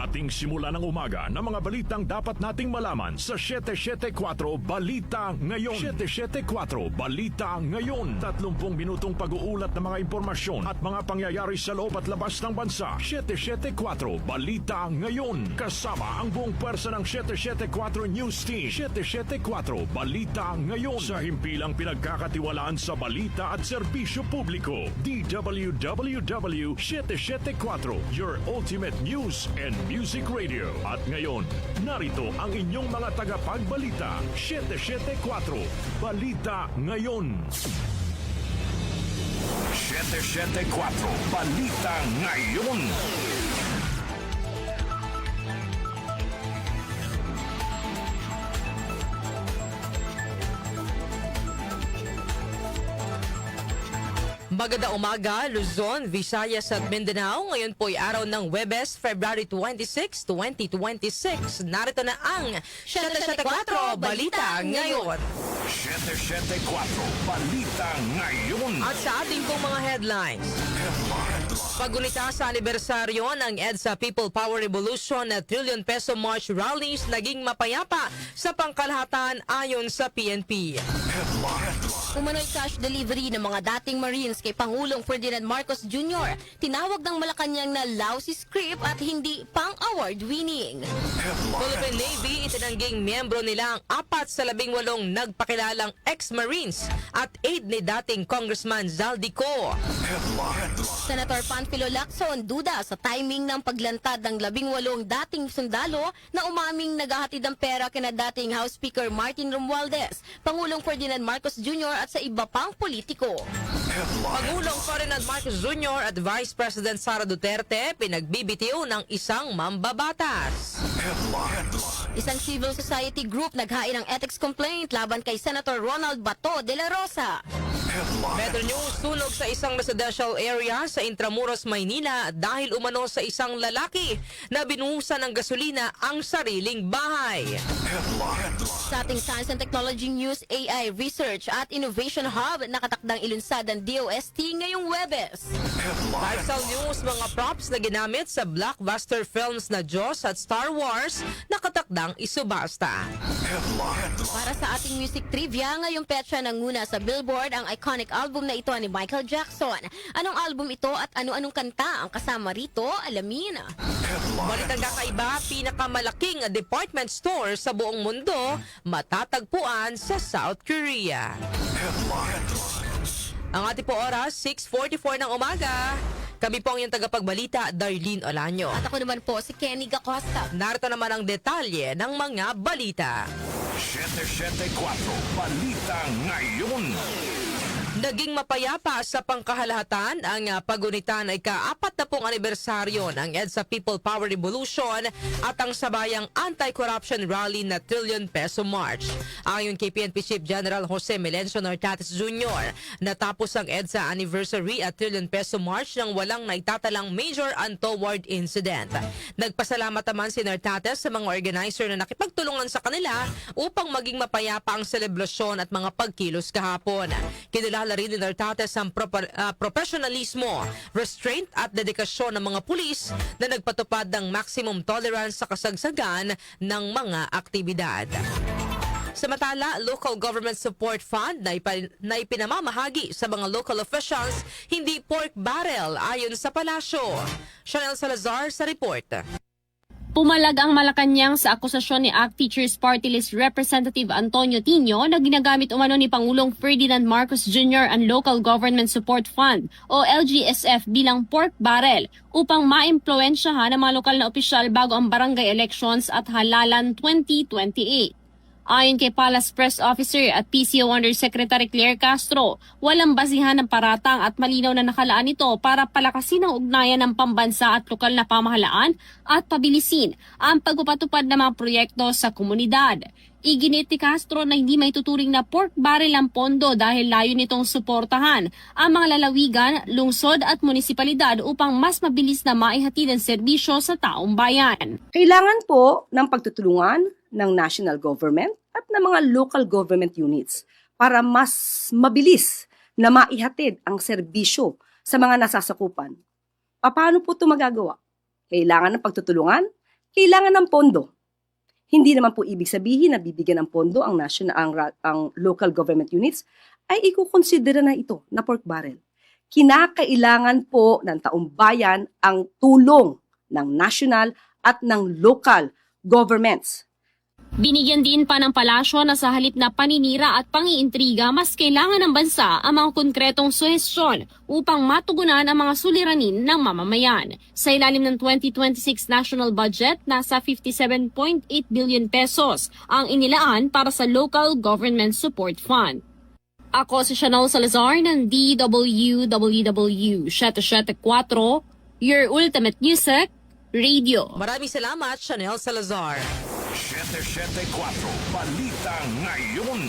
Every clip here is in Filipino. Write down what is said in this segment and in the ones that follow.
Ating simula ng umaga ng mga balitang dapat nating malaman sa 774 Balita Ngayon. 774 Balita Ngayon. 30 minutong pag-uulat ng mga impormasyon at mga pangyayari sa loob at labas ng bansa. 774 Balita Ngayon. Kasama ang buong pwersa ng 774 News Team. 774 Balita Ngayon. Sa himpilang pinagkakatiwalaan sa balita at serbisyo publiko. DWWW 774, your ultimate news and music radio. At ngayon, narito ang inyong mga tagapagbalita. 774 Balita Ngayon. 774 Balita Ngayon. Magandang umaga, Luzon, Visayas at Mindanao. Ngayon po ay araw ng Huwebes, February 26, 2026. Narito na ang 774 Balita Ngayon. 774 Balita Ngayon. At sa ating pong mga headlines. Paggunita sa anibersaryo ng EDSA People Power Revolution na trillion peso March rallies naging mapayapa sa pangkalahatan ayon sa PNP. Umano'y cash delivery ng mga dating Marines kay Pangulong Ferdinand Marcos Jr. Tinawag ng Malacanang na lousy script at hindi pang-award winning. Philippine Navy itinangging miyembro nila ang 4 sa 18 nagpakilalang ex-Marines at aide ni dating Congressman Zaldico. Senator Panfilo Lacson duda sa timing ng paglantad ng 18 dating sundalo na umaming naghahatid ng pera kina dating House Speaker Martin Romualdez, Pangulong Ferdinand Marcos Jr. at sa iba pang politiko. Pangulong Ferdinand Marcos Jr. at Vice President Sara Duterte pinagbibitiw ng isang mambabatas. Isang civil society group naghain ng ethics complaint laban kay Senator Ronald Bato de la Rosa. Metro News, sunog sa isang residential area sa Intramuros, Maynila dahil umano sa isang lalaki na binuhusan ng gasolina ang sariling bahay. Sa ating Science and Technology News, AI Research at Innovation Hub nakatakdang ilunsad ang DOST ngayong Huwebes. Lifestyle News, mga props na ginamit sa blockbuster films na Jaws at Star Wars nakatakdang isubasta. Para sa ating music trivia, ngayong petsa nanguna sa Billboard ang iconic album na ito ni Michael Jackson. Anong album ito at ano-anong kanta ang kasama rito? Alamin. Balitang kakaiba, pinakamalaking department store sa buong mundo matatagpuan sa South Korea. Ang ating po oras, 6:44 ng umaga. Kami po ang iyong tagapagbalita, Darlene Olanyo. At ako naman po si Kenny Gacosta. Narito naman ang detalye ng mga balita. 774 Balita Ngayon. Naging mapayapa sa pangkahalahatan ang pagunita ng ika-40 anibersaryo ng EDSA People Power Revolution at ang sabayang anti-corruption rally na trillion peso march. Ayon kay PNP Chief General Jose Melencio Nartates Jr., natapos ang EDSA anniversary at trillion peso march nang walang naitatalang major untoward incident. Nagpasalamat naman si Nartates sa mga organizer na nakipagtulungan sa kanila upang maging mapayapa ang selebrasyon at mga pagkilos kahapon. Kinilala rin ni Nartates ang professionalismo, restraint at dedikasyon ng mga pulis na nagpatupad ng maximum tolerance sa kasagsagan ng mga aktibidad. Samantala, Local Government Support Fund na ipinamamahagi sa mga local officials, hindi pork barrel ayon sa palasyo. Chanel Salazar sa report. Pumalag ang Malacanang sa akusasyon ni ACT Teachers Party List Representative Antonio Tino na ginagamit umano ni Pangulong Ferdinand Marcos Jr. ang Local Government Support Fund o LGSF bilang pork barrel upang maimpluwensyahan ang mga lokal na opisyal bago ang barangay elections at halalan 2028. Ayon kay Palace Press Officer at PCO Undersecretary Claire Castro, walang basihan ng paratang at malinaw na nakalaan ito para palakasin ang ugnayan ng pambansa at lokal na pamahalaan at pabilisin ang pagpapatupad ng mga proyekto sa komunidad. Iginit ni Castro na hindi may tuturing na pork barrel ang pondo dahil layo nitong suportahan ang mga lalawigan, lungsod at munisipalidad upang mas mabilis na maihatid ang serbisyo sa taong bayan. Kailangan po ng pagtutulungan ng national government at ng mga local government units para mas mabilis na maihatid ang serbisyo sa mga nasasakupan. Paano po ito magagawa? Kailangan ng pagtutulungan kailangan ng pondo. Hindi naman po ibig sabihin na bibigyan ng pondo ang ang local government units ay ikukonsidera na ito na pork barrel. Kinakailangan po ng taong bayan ang tulong ng national at ng local governments. Binigyan din pa ng palasyo na sa halip na paninira at pangiintriga, mas kailangan ng bansa ang mga konkretong suhestyon upang matugunan ang mga suliranin ng mamamayan. Sa ilalim ng 2026 national budget, nasa 57.8 billion pesos ang inilaan para sa Local Government Support Fund. Ako si Chanel Salazar ng DWWW 774, your ultimate music radio. Maraming salamat, Chanel Salazar. 774 Balita Ngayon.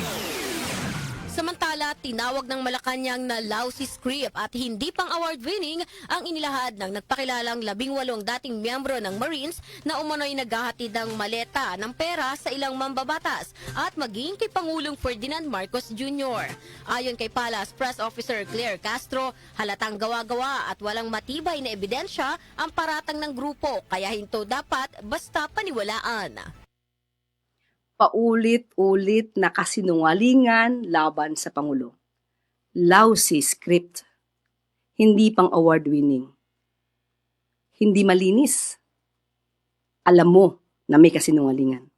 Samantala, tinawag ng Malacanang na lousy script at hindi pang award-winning ang inilahad ng nagpakilalang 18 dating miyembro ng Marines na umano'y naghahatid ng maleta ng pera sa ilang mambabatas at maging kay Pangulong Ferdinand Marcos Jr. Ayon kay Palace Press Officer Claire Castro, halatang gawa-gawa at walang matibay na ebidensya ang paratang ng grupo, kaya hinto dapat basta paniwalaan. Paulit-ulit na kasinungalingan laban sa Pangulo. Lousy script. Hindi pang award-winning. Hindi malinis. Alam mo na may kasinungalingan.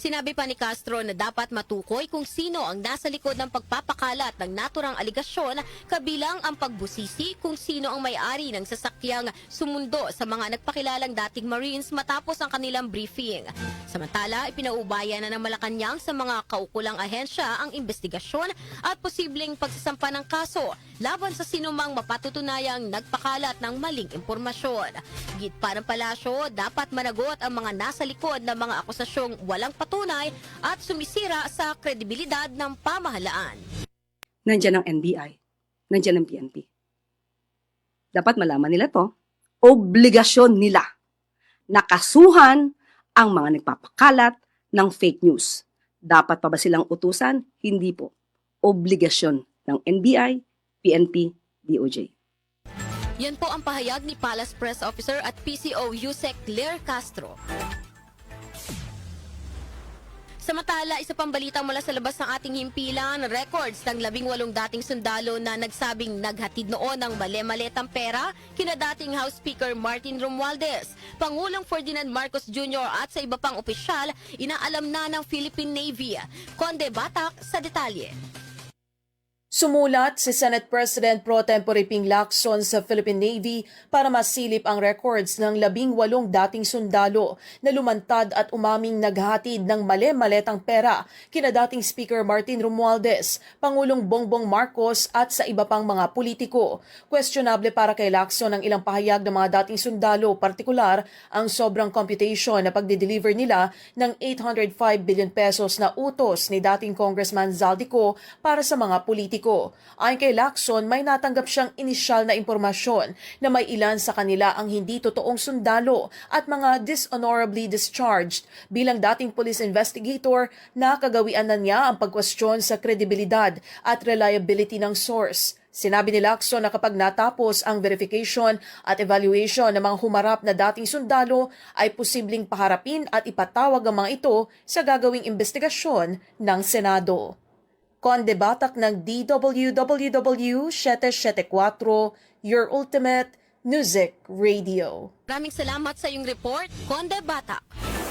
Sinabi pa ni Castro na dapat matukoy kung sino ang nasa likod ng pagpapakalat ng naturang aligasyon, kabilang ang pagbusisi kung sino ang may-ari ng sasakyang sumundo sa mga nagpakilalang dating Marines matapos ang kanilang briefing. Samantala, ipinaubaya na ng Malacanang sa mga kaukulang ahensya ang investigasyon at posibleng pagsasampa ng kaso laban sa sinumang mapatutunayang nagpakalat ng maling impormasyon. Git pa ng palasyo, dapat managot ang mga nasa likod ng mga akusasyong walang patunay at sumisira sa kredibilidad ng pamahalaan. Nandiyan ang NBI. Nandiyan ang PNP. Dapat malaman nila to. Obligasyon nila. Nakasuhan ang mga nagpapakalat ng fake news. Dapat pa ba silang utusan? Hindi po. Obligasyon ng NBI, PNP, DOJ. Yan po ang pahayag ni Palace Press Officer at PCO Yusek Claire Castro. Samantala, isa pang balitang mula sa labas ng ating himpilan, records ng 18 dating sundalo na nagsabing naghatid noon ng mali-maletang pera kina dating House Speaker Martin Romualdez, Pangulong Ferdinand Marcos Jr. at sa iba pang opisyal, inaalam na ng Philippine Navy. Conde Batak sa detalye. Sumulat si Senate President Pro Tempore Ping Lacson sa Philippine Navy para masilip ang records ng 18 dating sundalo na lumantad at umaming naghatid ng mali-maletang pera kina dating Speaker Martin Romualdez, Pangulong Bongbong Marcos at sa iba pang mga politiko. Questionable para kay Lacson ang ilang pahayag ng mga dating sundalo, partikular ang sobrang computation na pagde-deliver nila ng 805 billion pesos na utos ni dating Congressman Zaldico para sa mga politiko. Ayon kay Lacson, may natanggap siyang inisyal na impormasyon na may ilan sa kanila ang hindi totoong sundalo at mga dishonorably discharged. Bilang dating police investigator, nakagawian na niya ang pagkwestiyon sa kredibilidad at reliability ng source. Sinabi ni Lacson na kapag natapos ang verification at evaluation ng mga humarap na dating sundalo, ay posibleng paharapin at ipatawag ang mga ito sa gagawing investigasyon ng Senado. Conde Batak ng DWWW 774, your ultimate music radio. Maraming salamat sa iyong report, Conde Batak.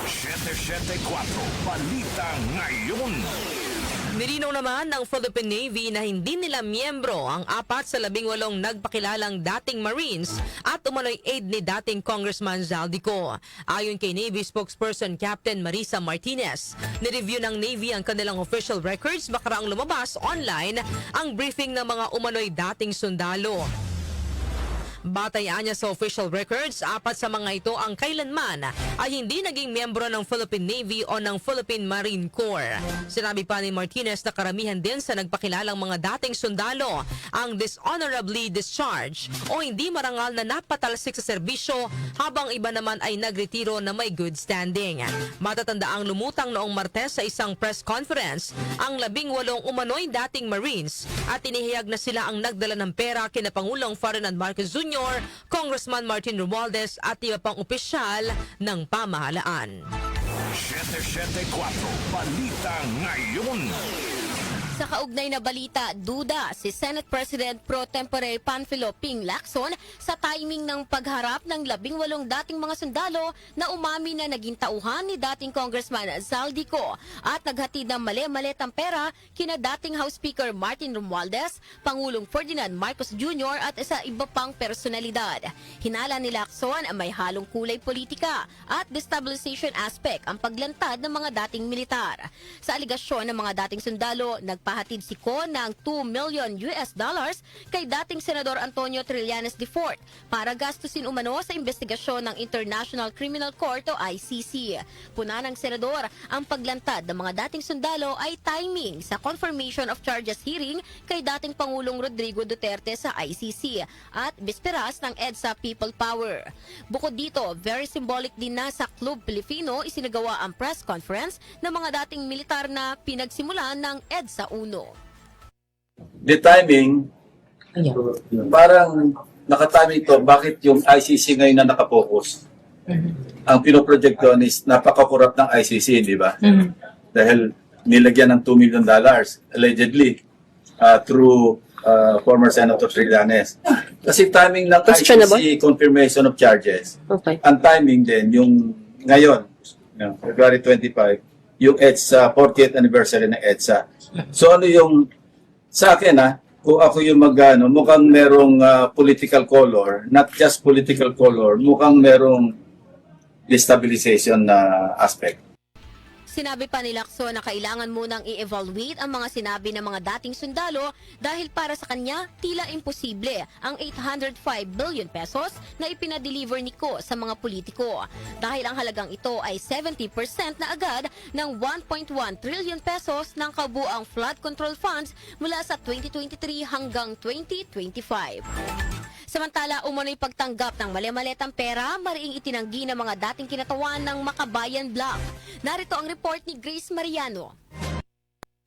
774 Balita Ngayon. Nilinaw naman ng Philippine Navy na hindi nila miyembro ang 4 sa 18 nagpakilalang dating Marines at umano'y aide ni dating Congressman Zaldico. Ayon kay Navy spokesperson Captain Marisa Martinez, nireview ng Navy ang kanilang official records makaraang lumabas online ang briefing ng mga umano'y dating sundalo. Batayaan niya sa official records, 4 sa mga ito ang kailanman ay hindi naging miyembro ng Philippine Navy o ng Philippine Marine Corps. Sinabi pa ni Martinez na karamihan din sa nagpakilalang mga dating sundalo ang dishonorably discharged o hindi marangal na napatalsik sa serbisyo habang iba naman ay nagretiro na may good standing. Matatanda ang lumutang noong Martes sa isang press conference ang 18 umano'y dating Marines at inihayag na sila ang nagdala ng pera kina Pangulong Ferdinand Marcos Jr. Jr., Congressman Martin Romualdez at iba pang opisyal ng pamahalaan. 774 Balita Ngayon. Sa kaugnay na balita, duda si Senate President Pro Tempore Panfilo Ping Lacson sa timing ng pagharap ng 18 dating mga sundalo na umami na naging tauhan ni dating Congressman Zaldico at naghatid ng mali-malitang pera kina dating House Speaker Martin Romualdez, Pangulong Ferdinand Marcos Jr. at sa iba pang personalidad. Hinala ni Lacson ang may halong kulay politika at destabilization aspect ang paglantad ng mga dating militar. Sa aligasyon ng mga dating sundalo, nagpahatid si Ko ng $2 million kay dating Senador Antonio Trillanes IV para gastusin umano sa investigasyon ng International Criminal Court o ICC. Puna ng Senador, ang paglantad ng mga dating sundalo ay timing sa confirmation of charges hearing kay dating Pangulong Rodrigo Duterte sa ICC at bisperas ng EDSA People Power. Bukod dito, very symbolic din na sa Club Pilipino isinagawa ang press conference ng mga dating militar na pinagsimulan ng EDSA 1. The timing, parang nakatiming to, bakit yung ICC ngayon na nakapokus? Ang pinoproject doon is napaka-corrupt ng ICC, di ba? Dahil nilagyan ng $2 million, allegedly, through former Senator Trillanes. Kasi timing ng ICC confirmation of charges. Okay. Ang timing din, yung ngayon, February 25, yung EDSA, 40th anniversary ng EDSA. So ano yung, sa akin kung ako yung mukhang merong political color, not just political color, mukhang merong destabilization na aspect. Sinabi pa ni Lacson na kailangan munang i-evaluate ang mga sinabi ng mga dating sundalo dahil para sa kanya tila imposible ang 805 billion pesos na ipinadeliver ni Ko sa mga politiko. Dahil ang halagang ito ay 70% na agad ng 1.1 trillion pesos ng kabuang flood control funds mula sa 2023 hanggang 2025. Samantala, umano'y pagtanggap ng mali-malitang pera, mariing itinanggi ng mga dating kinatawan ng Makabayan Bloc. Narito ang report ni Grace Mariano.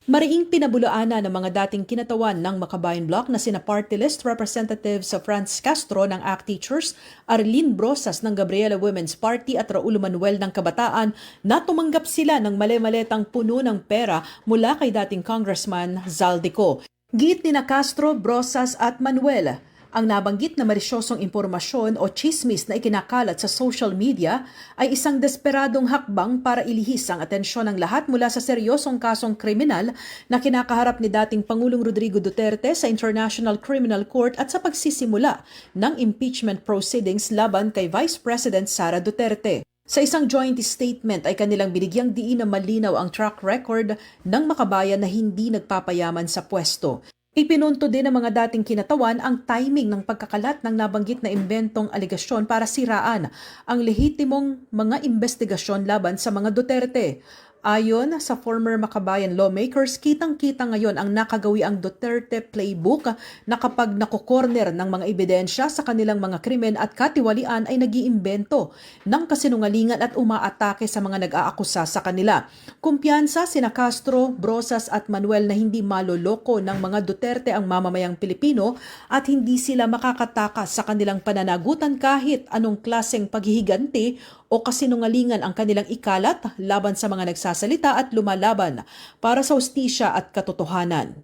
Mariing pinabulaanan ng mga dating kinatawan ng Makabayan Bloc na sina party list representatives sa Franz Castro ng ACT Teachers, Arlene Brosas ng Gabriela Women's Party at Raul Manuel ng Kabataan na tumanggap sila ng mali-malitang puno ng pera mula kay dating Congressman Zaldico. Giit ni na Castro, Brosas at Manuel, ang nabanggit na malisyosong impormasyon o chismis na ikinakalat sa social media ay isang desperadong hakbang para ilihis ang atensyon ng lahat mula sa seryosong kasong kriminal na kinakaharap ni dating Pangulong Rodrigo Duterte sa International Criminal Court at sa pagsisimula ng impeachment proceedings laban kay Vice President Sara Duterte. Sa isang joint statement ay kanilang binigyang diin na malinaw ang track record ng Makabayan na hindi nagpapayaman sa pwesto. Ipinunto din ng mga dating kinatawan ang timing ng pagkakalat ng nabanggit na imbentong aligasyon para siraan ang lehitimong mga investigasyon laban sa mga Duterte. Ayon sa former Makabayan lawmakers, kitang-kita ngayon ang nakagawi ang Duterte playbook na kapag nakokorner ng mga ebidensya sa kanilang mga krimen at katiwalian ay nag-iimbento ng kasinungalingan at umaatake sa mga nag-aakusa sa kanila. Kumpiyansa sina Castro, Brosas at Manuel na hindi maloloko ng mga Duterte ang mamamayang Pilipino at hindi sila makakatakas sa kanilang pananagutan kahit anong klaseng paghihiganti o kasinungalingan ang kanilang ikalat laban sa mga nagsasalita at lumalaban para sa hustisya at katotohanan.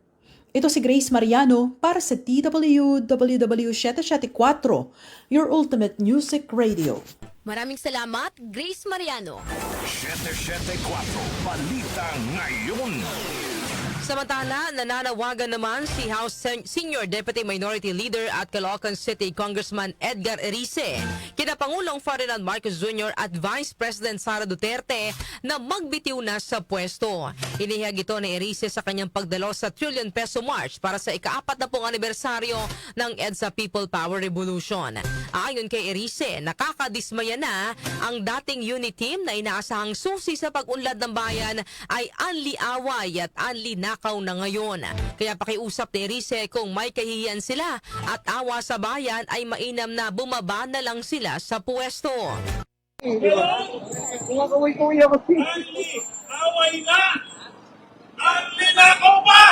Ito si Grace Mariano para sa DWWW 774, your ultimate music radio. Maraming salamat, Grace Mariano. 774 Balita Ngayon. Samantala, nananawagan naman si House Senior Deputy Minority Leader at Caloocan City Congressman Edgar Erice kina Pangulong Ferdinand Marcos Jr. at Vice President Sara Duterte na magbitiw na sa pwesto. Inihag ito ni Erice sa kanyang pagdalo sa trillion peso march para sa ika-40 anibersaryo ng EDSA People Power Revolution. Ayon kay Erice, nakakadismaya na ang dating unit team na inaasahang susi sa pag-unlad ng bayan ay anli away at anli nakaw na ngayon. Kaya pakiusap ni Erice kung may kahihiyan sila at awa sa bayan ay mainam na bumaba na lang sila sa pwesto. Away na! Ang linakaw pa!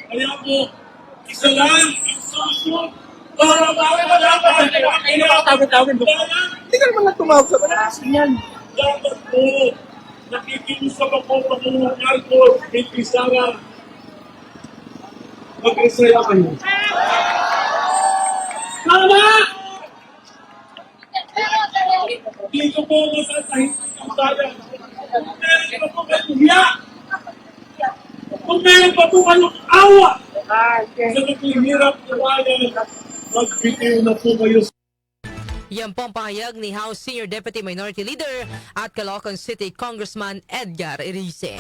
Kaya po, isa lang ang solusyon para mawala Hindi ka naman nagtumawag sa malakas yan. dapat po nakikiusap ako Pangulong Marcos, Pinky Sara. Mag-resaya kayo. Tama! Dito po masasahit ang bayan. Kung meron pa po kayong hiya, kung meron pa po kayong awa, sa naghihirap na bayan, magbitiw na po kayo. Yan po ang pahayag ni House Senior Deputy Minority Leader at Caloocan City Congressman Edgar Erice.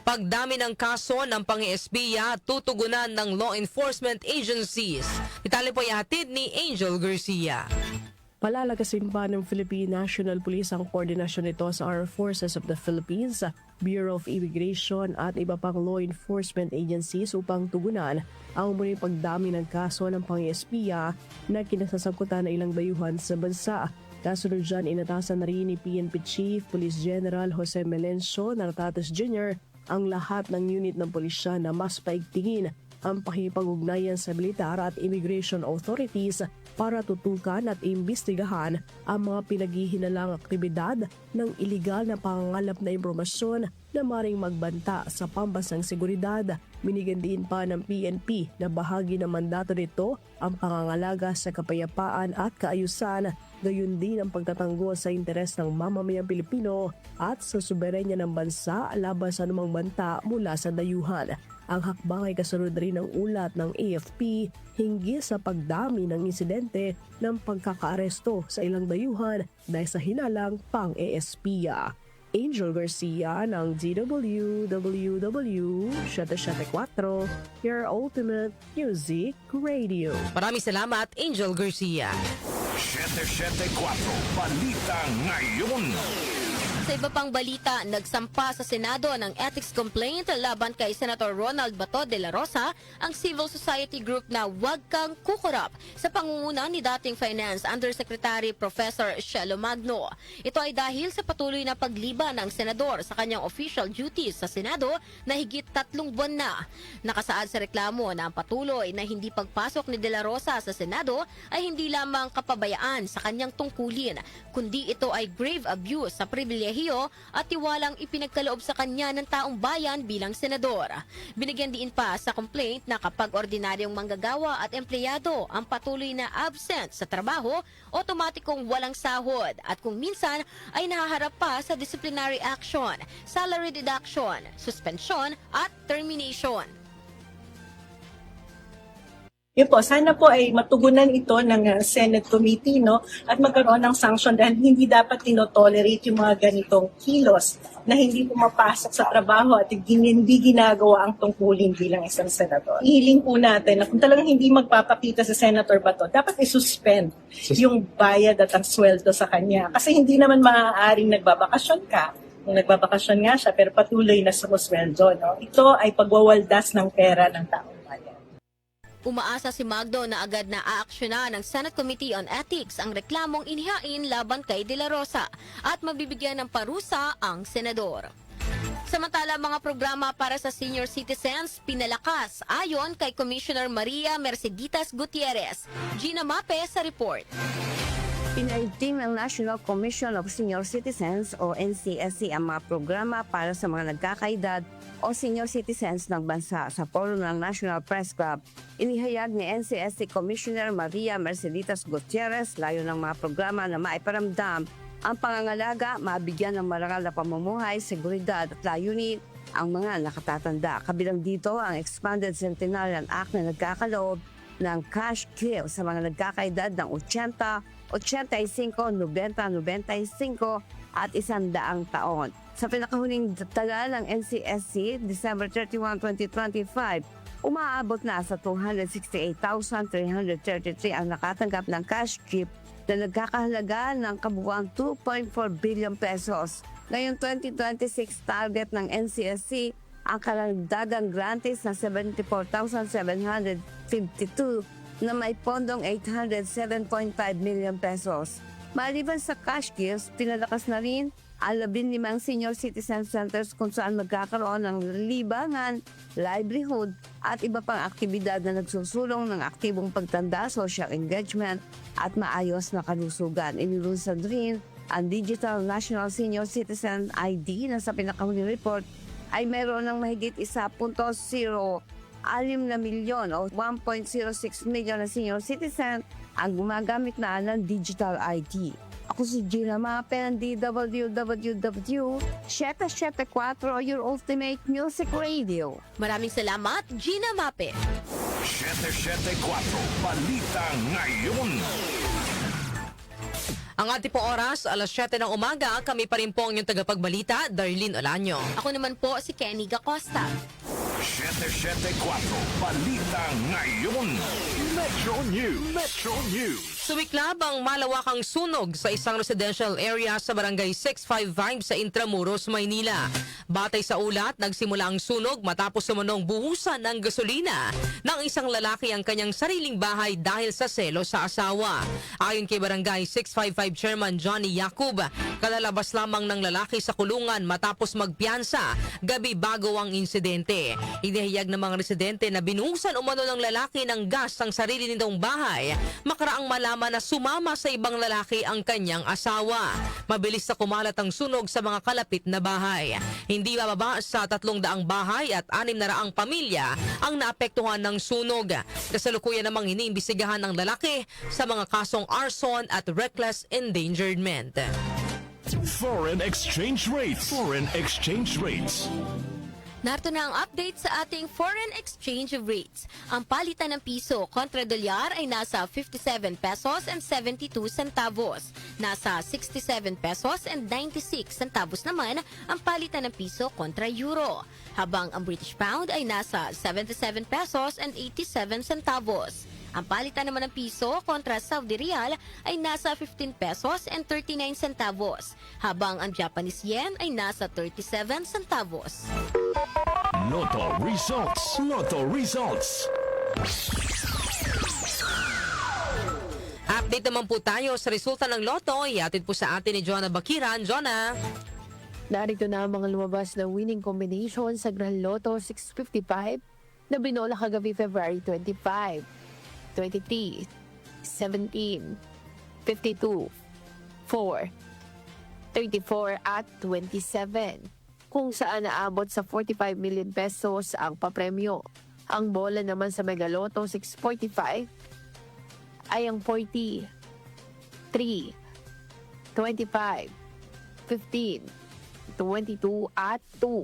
Pagdami ng kaso ng pang-espiya, tutugunan ng law enforcement agencies. Detalye po ihatid ni Angel Garcia. Palalagasin pa ng Philippine National Police ang koordinasyon nito sa Armed Forces of the Philippines, Bureau of Immigration at iba pang law enforcement agencies upang tugunan ang muling pagdami ng kaso ng pang-espiya na kinasasangkutan ng ilang dayuhan sa bansa. Kasunod dyan, inatasan na rin ni PNP Chief Police General Jose Melencio Nartates Jr. ang lahat ng unit ng pulisya na mas paigtingin ang pakipag-ugnayan sa militar at immigration authorities para tutukan at imbestigahan ang mga pinaghihinalang aktibidad ng iligal na pangangalap na impormasyon na maring magbanta sa pambansang seguridad. Binigyan din pa ng PNP na bahagi ng mandato nito ang pangangalaga sa kapayapaan at kaayusan, gayon din ang pagtatanggol sa interes ng mamamayang Pilipino at sa soberenya ng bansa laban sa anumang banta mula sa dayuhan. Ang hakbang ay kasunod rin ng ulat ng AFP hinggil sa pagdami ng insidente ng pagkakaaresto sa ilang dayuhan dahil sa hinalang pang-espiya. Angel Garcia ng DWWW 774, your ultimate music radio. Maraming salamat, Angel Garcia. 774 Balita Ngayon. Sa iba pang balita, nagsampa sa Senado ng ethics complaint laban kay Senator Ronald Bato de la Rosa ang civil society group na Huwag Kang Kukurap sa pangunguna ni dating Finance Undersecretary Professor Shelo Magno. Ito ay dahil sa patuloy na pagliba ng senador sa kanyang official duties sa Senado na higit 3 buwan na. Nakasaad sa reklamo na ang patuloy na hindi pagpasok ni de la Rosa sa Senado ay hindi lamang kapabayaan sa kanyang tungkulin, kundi ito ay grave abuse sa pribilehiyo at tiwalang ipinagkaloob sa kanya ng taong bayan bilang senador. Binigyan din pa sa complaint na kapag ordinaryong manggagawa at empleyado ang patuloy na absent sa trabaho, otomatikong walang sahod at kung minsan ay nahaharap pa sa disciplinary action, salary deduction, suspension at termination. Yun po, sana po ay matugunan ito ng Senate Committee, no? At magkaroon ng sanction dahil hindi dapat tinotolerate yung mga ganitong kilos na hindi pumapasok sa trabaho at hindi ginagawa ang tungkulin bilang isang senador. Ihiling po natin na kung talagang hindi magpapakita sa Senator Bato, dapat isuspend yung bayad at ang sweldo sa kanya. Kasi hindi naman maaaring nagbabakasyon ka. Kung nagbabakasyon nga siya pero patuloy na sumusweldo, no? Ito ay pagwawaldas ng pera ng taong bayan. Umaasa si Magdo na agad na aaksyonan ng Senate Committee on Ethics ang reklamong inihain laban kay De La Rosa at mabibigyan ng parusa ang senador. Samantala, mga programa para sa senior citizens pinalakas ayon kay Commissioner Maria Merceditas Gutierrez. Gina Mape sa report. Pinaitim ng National Commission of Senior Citizens o NCSC ang mga programa para sa mga nagkakaedad o senior citizens ng bansa sa forum ng National Press Club. Inihayag ni NCSC Commissioner Maria Merceditas Gutierrez layo ng mga programa na maiparamdam ang pangangalaga, mabigyan ng marangal na pamumuhay, seguridad at layunin ang mga nakatatanda. Kabilang dito ang Expanded Centenarian Act na nagkakaloob ng cash gift sa mga nagkakaedad ng 80, 85, 90, 95 at 100 taon. Sa pinakahuling tala ng NCSC, December 31, 2025, umaabot na sa 268,333 ang nakatanggap ng cash gift na nagkakahalaga ng kabuuang 2.4 billion pesos. Ngayong 2026 target ng NCSC ang karagdagang grantees na 74,752 na may pondong 807.5 million pesos. Maliban sa cash gifts, pinalakas na rin 15 senior citizen centers kung saan magkakaroon ng libangan, livelihood at iba pang aktibidad na nagsusulong ng aktibong pagtanda, social engagement at maayos na kalusugan. Inilunsad rin ang Digital National Senior Citizen ID na sa pinakahuling report ay meron ng mahigit 1.06 na milyon o 1.06 million na senior citizen ang gumagamit na ng digital ID. Ako si Gina Mape ng DWWW 774, your ultimate music radio. Maraming salamat, Gina Mape. 774 Balita Ngayon. Ang ating po oras, alas 7 ng umaga, kami pa rin po ang inyong tagapagbalita, Darlene Olanyo. Ako naman po si Kenny Gacosta. 774 Balita Ngayon. Metro News. Metro News. Sumiklab ang malawakang sunog sa isang residential area sa barangay 655 sa Intramuros, Maynila. Batay sa ulat, nagsimula ang sunog matapos sumunong buhusan ng gasolina ng isang lalaki ang kanyang sariling bahay dahil sa selo sa asawa. Ayon kay barangay 655 Chairman Johnny Yakub, kalalabas lamang ng lalaki sa kulungan matapos magpiyansa gabi bago ang insidente. Inihayag ng mga residente na binuhusan umano ng lalaki ng gas ang sarili nitong bahay makaraang malaman na sumama sa ibang lalaki ang kanyang asawa. Mabilis na kumalat ang sunog sa mga kalapit na bahay. Hindi bababa sa 300 bahay at 600 pamilya ang naapektuhan ng sunog. Kasalukuyan namang iniimbestigahan ng lalaki sa mga kasong arson at reckless endangerment. Foreign exchange rates. Foreign exchange rates. Narito na ang update sa ating foreign exchange rates. Ang palitan ng piso kontra dolyar ay nasa 57 pesos and 72 centavos. Nasa 67 pesos and 96 centavos naman ang palitan ng piso kontra euro. Habang ang British pound ay nasa 77 pesos and 87 centavos. Ang palitan naman ng piso kontra Saudi Riyal ay nasa 15 pesos and 39 centavos, habang ang Japanese yen ay nasa 37 centavos. Lotto results. Lotto results. Update naman po tayo sa resulta ng Lotto. Ihatid po sa atin ni Jonah Bakiran. Jonah! Narito na ang mga lumabas na winning combination sa Grand Lotto 655 na binola kagabi February 25. 23, 17, 52, 4, 34 at 27, kung saan naabot sa 45 million pesos ang papremyo. Ang bola naman sa Mega Lotto 645 ay ang 40, 3, 25, 15, 22 at 2,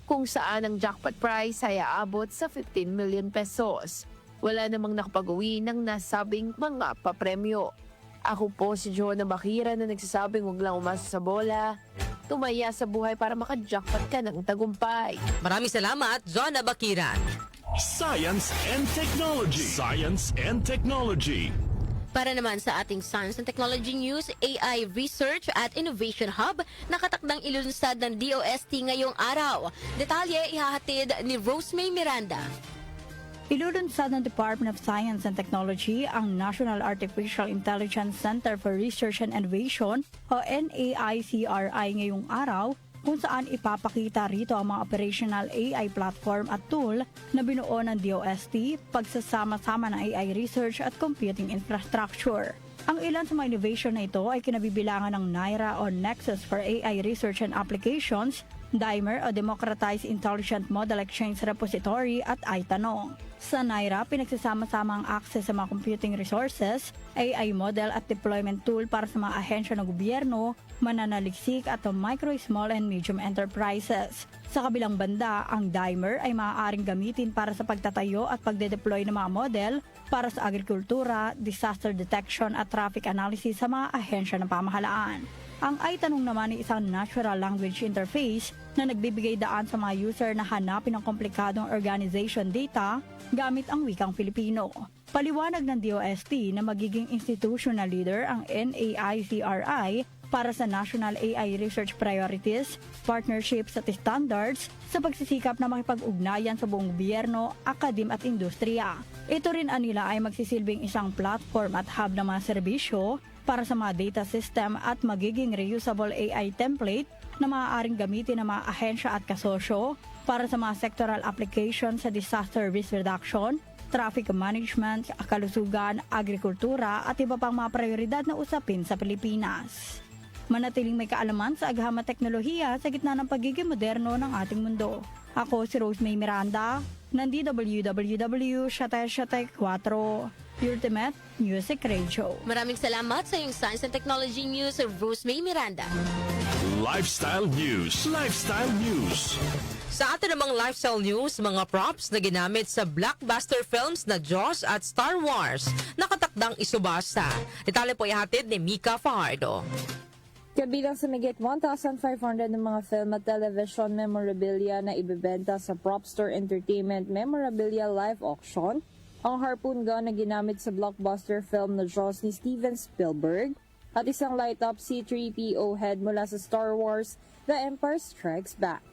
kung saan ang jackpot prize ay aabot sa 15 million pesos. Wala namang nakapag-uwi ng nasabing mga papremyo. Ako po si Jonah Bakira na nagsasabing huwag lang umasa sa bola, tumaya sa buhay para maka-jackpot ka ng tagumpay. Maraming salamat, Jonah Bakiran. Science and technology. Science and technology. Para naman sa ating Science and Technology News, AI Research at Innovation Hub nakatakdang ilunsad ng DOST ngayong araw. Detalye ihahatid ni Rosemay Miranda. Ilulunsad ng Department of Science and Technology ang National Artificial Intelligence Center for Research and Innovation o NAICRI ngayong araw, kung saan ipapakita rito ang mga operational AI platform at tool na binuo ng DOST, pagsasama-sama ng AI research at computing infrastructure. Ang ilan sa mga innovation na ito ay kinabibilangan ng NAIRA o Nexus for AI Research and Applications, DIMER o Democratized Intelligent Model Exchange Repository at iTanong. Sa NAIRA, pinagsasama-sama ang access sa mga computing resources, AI model at deployment tool para sa mga ahensya ng gobyerno, mananaliksik at micro, small and medium enterprises. Sa kabilang banda, ang DIMER ay maaaring gamitin para sa pagtatayo at pagde-deploy ng mga model para sa agrikultura, disaster detection at traffic analysis sa mga ahensya ng pamahalaan. Ang iTanong naman ay isang natural language interface na nagbibigay daan sa mga user na hanapin ang komplikadong organization data gamit ang wikang Filipino. Paliwanag ng DOST na magiging institutional leader ang NAICRI para sa National AI Research Priorities, Partnerships at Standards sa pagsisikap na makipag-ugnayan sa buong gobyerno, akadim at industriya. Ito rin anila ay magsisilbing isang platform at hub ng mga serbisyo para sa mga data system at magiging reusable AI template na maaaring gamitin ng mga ahensya at kasosyo para sa mga sectoral application sa disaster risk reduction, traffic management, kalusugan, agrikultura at iba pang mga prioridad na usapin sa Pilipinas. Manatiling may kaalaman sa agham at teknolohiya sa gitna ng pagiging moderno ng ating mundo. Ako si Rosemary Miranda, ng DWWW 774, Ultimate Music Radio. Maraming salamat sa iyong Science and Technology News, Rosemary Miranda. Lifestyle News. Lifestyle News. Sa atin namang lifestyle news, mga props na ginamit sa blockbuster films na Jaws at Star Wars nakatakdang isubasta. Detalye po ihatid ni Mika Fajardo. Kabilang sa migit 1,500 ng mga film at television memorabilia na ibebenta sa Propster Entertainment Memorabilia Live Auction, ang harpoon gun na ginamit sa blockbuster film na Jaws ni Steven Spielberg at isang light-up C-3PO head mula sa Star Wars The Empire Strikes Back.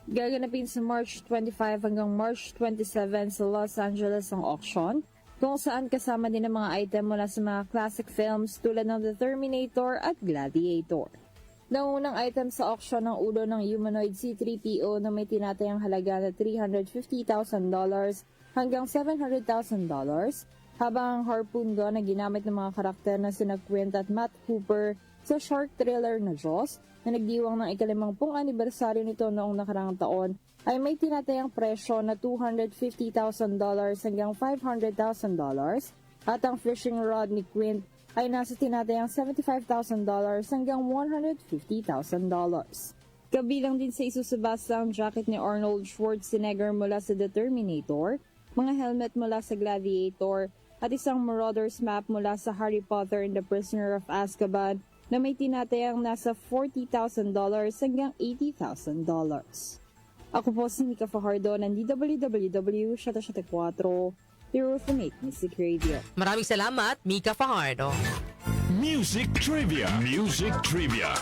Gaganapin sa March 25 hanggang March 27 sa Los Angeles ang auction, kung saan kasama din ang mga item mula sa mga classic films tulad ng The Terminator at Gladiator. Naunang item sa auction ang ulo ng humanoid C-3PO na may tinatayang halaga na $350,000 hanggang $700,000, habang ang harpoon gun na ginamit ng mga karakter na sina Quint at Matt Hooper sa shark thriller na Jaws na nagdiwang ng ika-50 anibersaryo nito noong nakaraang taon ay may tinatayang presyo na $250,000 hanggang $500,000 at ang fishing rod ni Quint ay nasa tinatayang $75,000 hanggang $150,000. Kabilang din sa isusubasta ang jacket ni Arnold Schwarzenegger mula sa The Terminator, mga helmet mula sa Gladiator at isang Marauders map mula sa Harry Potter and the Prisoner of Azkaban na may tinatayang nasa $40,000 hanggang $80,000. Ako po si Mika Fajardo ng DWWW 774, The Ultimate Music Radio. Maraming salamat, Mika Fajardo. Music Trivia. Music Trivia.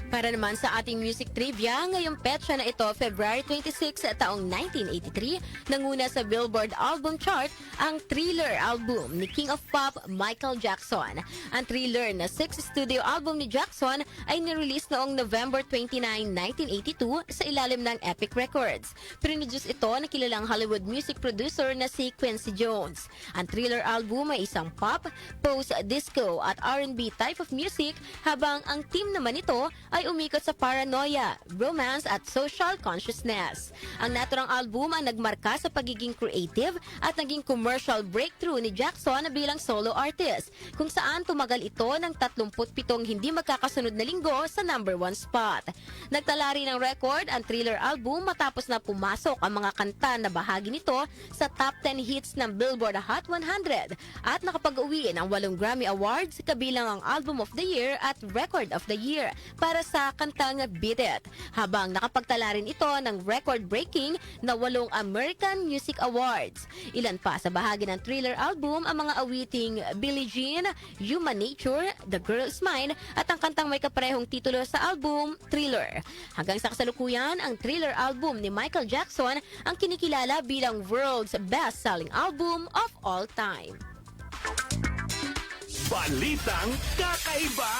Para naman sa ating music trivia, ngayong petsa na ito, February 26 taong 1983, nanguna sa Billboard Album Chart ang Thriller album ni King of Pop Michael Jackson. Ang Thriller na 6th studio album ni Jackson ay nirelease noong November 29, 1982 sa ilalim ng Epic Records. Produce ito ng kilalang Hollywood music producer na si Quincy Jones. Ang Thriller album ay isang pop, post-disco at R&B type of music, habang ang theme naman nito ay umikot sa paranoia, romance at social consciousness. Ang naturang album ang nagmarka sa pagiging creative at naging commercial breakthrough ni Jackson bilang solo artist, kung saan tumagal ito ng 37 hindi magkakasunod na linggo sa number 1 spot. Nagtala rin ng record ang Thriller album matapos na pumasok ang mga kanta na bahagi nito sa top 10 hits ng Billboard Hot 100 at nakapag-uwi ng 8 Grammy Awards, kabilang ang Album of the Year at Record of the Year para sa kantang Beat It, habang nakapagtala rin ito ng record-breaking na 8 American Music Awards. Ilan pa sa bahagi ng Thriller album ang mga awiting Billie Jean, Human Nature, The Girl Is Mine at ang kantang may kaparehong titulo sa album, Thriller. Hanggang sa kasalukuyan, ang Thriller album ni Michael Jackson ang kinikilala bilang world's best-selling album of all time. Balitang Kakaiba.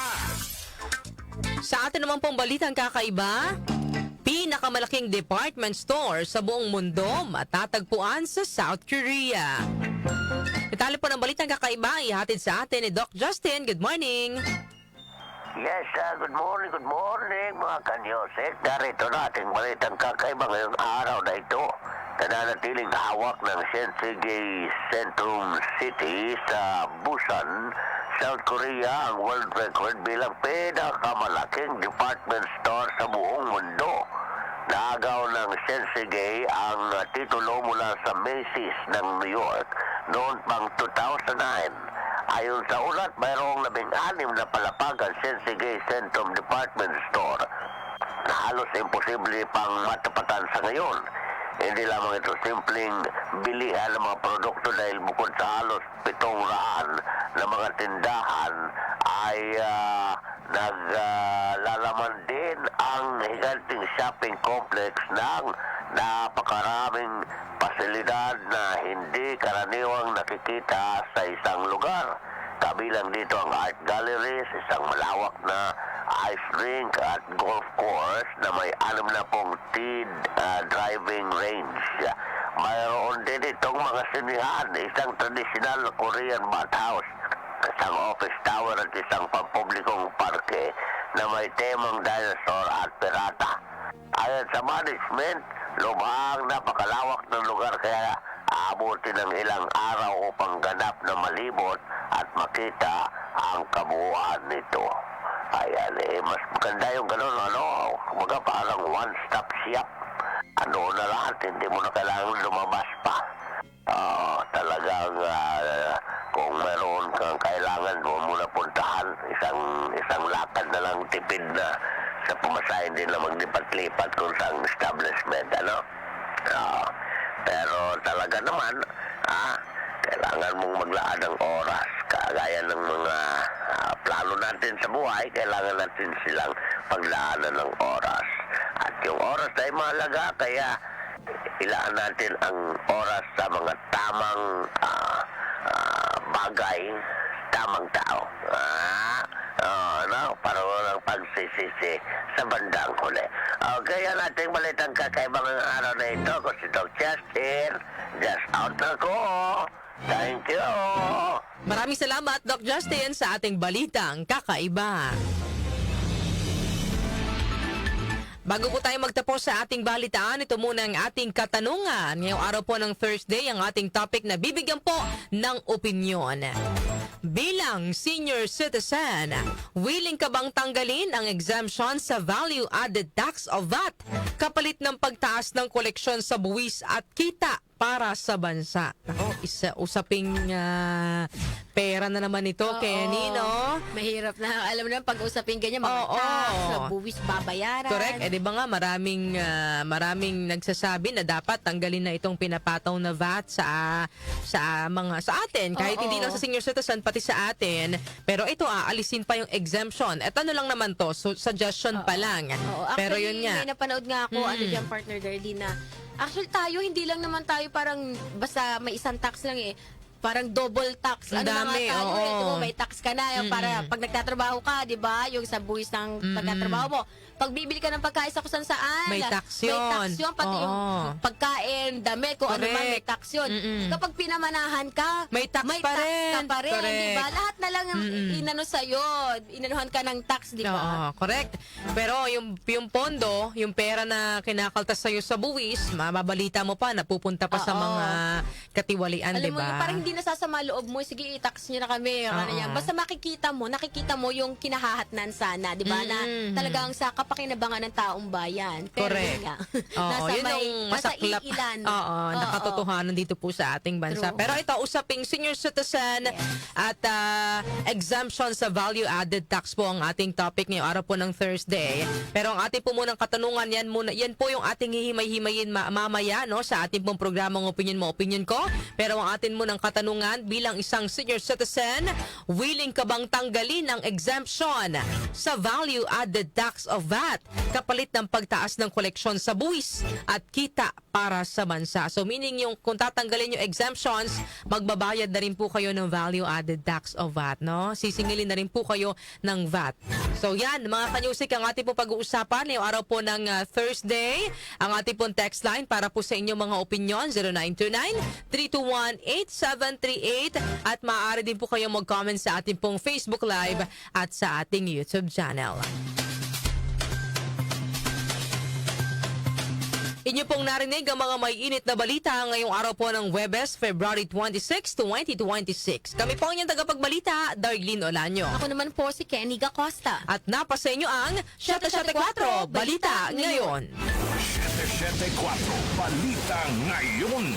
Sa atin naman pong balitang kakaiba, pinakamalaking department store sa buong mundo matatagpuan sa South Korea. Detalye po ng balitang kakaiba ihatid sa atin ni Doc Justin. Good morning! Yes, good morning mga kanyosek. Darito na ating balitang kakaiba ngayong araw na ito. Nananatiling hawak ng Sensei Centrum City sa Busan, South Korea ang world record bilang pinakamalaking department store sa buong mundo. Naagaw ng Sensei ang titulo mula sa Macy's ng New York noon pang 2009. Ayon sa ulat, mayroong 16 na palapag ang Sensei Centrum Department Store na halos imposible pang matapatan sa ngayon. Hindi lamang ito simpleng bilihan ng mga produkto dahil bukod sa halos 700 na mga tindahan ay naglalaman din ang higanting shopping complex ng napakaraming pasilidad na hindi karaniwang nakikita sa isang lugar. Kabilang dito ang art galleries, isang malawak na ice rink at golf course na may 60 teed driving range. Mayroon din itong mga sinihan, isang tradisyonal na Korean bathhouse, isang office tower at isang pampublikong parke na may temang dinosaur at pirata. Ayon sa management, lubhang napakalawak ng lugar kaya aabutin ng ilang araw upang ganap na malibot at makita ang kabuuan nito. Ayan, mas maganda yung gano'n, kumbaga parang one-stop shop. Ano na lahat, hindi mo na kailangan lumabas pa. Talagang kung meron kang kailangan, doon mo na puntahan. Isang lakad na lang tipid na sa pumasahin din na maglipat-lipat kung saan establishment, pero talaga naman, kailangan mong maglaan ng oras. Kagaya ng mga plano natin sa buhay, kailangan natin silang paglaanan ng oras. At yung oras ay mahalaga, kaya ilaan natin ang oras sa mga tamang bagay, tamang tao. Para walang pagsisisi sa bandang huli. Okay, ang ating balitang kakaibang araw na ito. Kung si Doc Justin, just out na ko. Thank you. Maraming salamat, Doc Justin, sa ating balitang kakaiba. Bago po tayo magtapos sa ating balitaan, ito muna ang ating katanungan. Ngayong araw po ng Thursday, ang ating topic na bibigyan po ng opinyon. Bilang senior citizen, willing ka bang tanggalin ang exemption sa value-added tax o VAT kapalit ng pagtaas ng koleksyon sa buwis at kita para sa bansa? Usaping pera na naman ito, Kenny, no? Mahirap na. Alam mo na, pag-usapin ganyan, mga tax, buwis, babayaran. Correct. Di ba nga, maraming nagsasabi na dapat tanggalin na itong pinapataw na VAT sa atin. Kahit hindi lang sa senior citizen, pati sa atin. Pero ito, alisin pa yung exemption. At ano lang naman to, suggestion pa lang. Pero yun nga. May napanood nga ako, dyan, partner Dardy, na actually tayo, hindi lang naman tayo parang basta may isang tax lang parang double tax. Ano na nga tayo, ito, may tax ka na. Para pag nagtatrabaho ka, di ba, yung sa buwis ng pagtatrabaho mo, pag bibili ka ng pagkain sa kung saan, may tax yun. May tax yun, pati yung pagkain, damit, kung ano man, may tax yun. Kapag pinamanahan ka, may tax pa rin. Ka pa rin, di ba? Lahat na lang inano sa'yo, inanuhan ka ng tax, di ba? Correct. Pero yung pondo, yung pera na kinakaltas sa'yo sa buwis, mababalita mo pa, napupunta pa sa mga katiwalian, di ba? Alam mo, parang hindi nasasama loob mo, sige, i-tax nyo na kami. Basta nakikita mo yung kinahahatnan sana, di ba? Na talagang sa kapakinabangan ng taong bayan. Pero correct. Yun ang masaklap. Nakatotohanan dito po sa ating bansa. True. Pero ito, usaping senior citizen at exemption sa value-added tax po ang ating topic ngayong araw po ng Thursday. Pero ang ating po munang katanungan, yan po yung ating hihimay-himayin mamaya, no, sa ating pong programang Opinion Mo, Opinion Ko. Pero ang ating munang katanungan, bilang isang senior citizen, willing ka bang tanggalin ang exemption sa value-added tax of VAT kapalit ng pagtaas ng koleksyon sa buwis at kita para sa bansa? So meaning yung kung tatanggalin yung exemptions, magbabayad na rin po kayo ng value-added tax of VAT, no? Sisingilin na rin po kayo ng VAT. So yan, mga kanyusik, ang ating po pag-uusapan ngayong araw po ng Thursday. Ang ating pong text line para po sa inyong mga opinion, 0929-321-8738, at maaari din po kayong mag-comment sa ating pong Facebook Live at sa ating YouTube channel. Inyo pong narinig ang mga may init na balita ngayong araw po ng Huwebes, February 26, 2026. Kami po ang inyong tagapagbalita, Darlene Olanyo. Ako naman po si Kenny Gacosta. At napasa inyo ang 774 Balita Ngayon. 774 Balita Ngayon.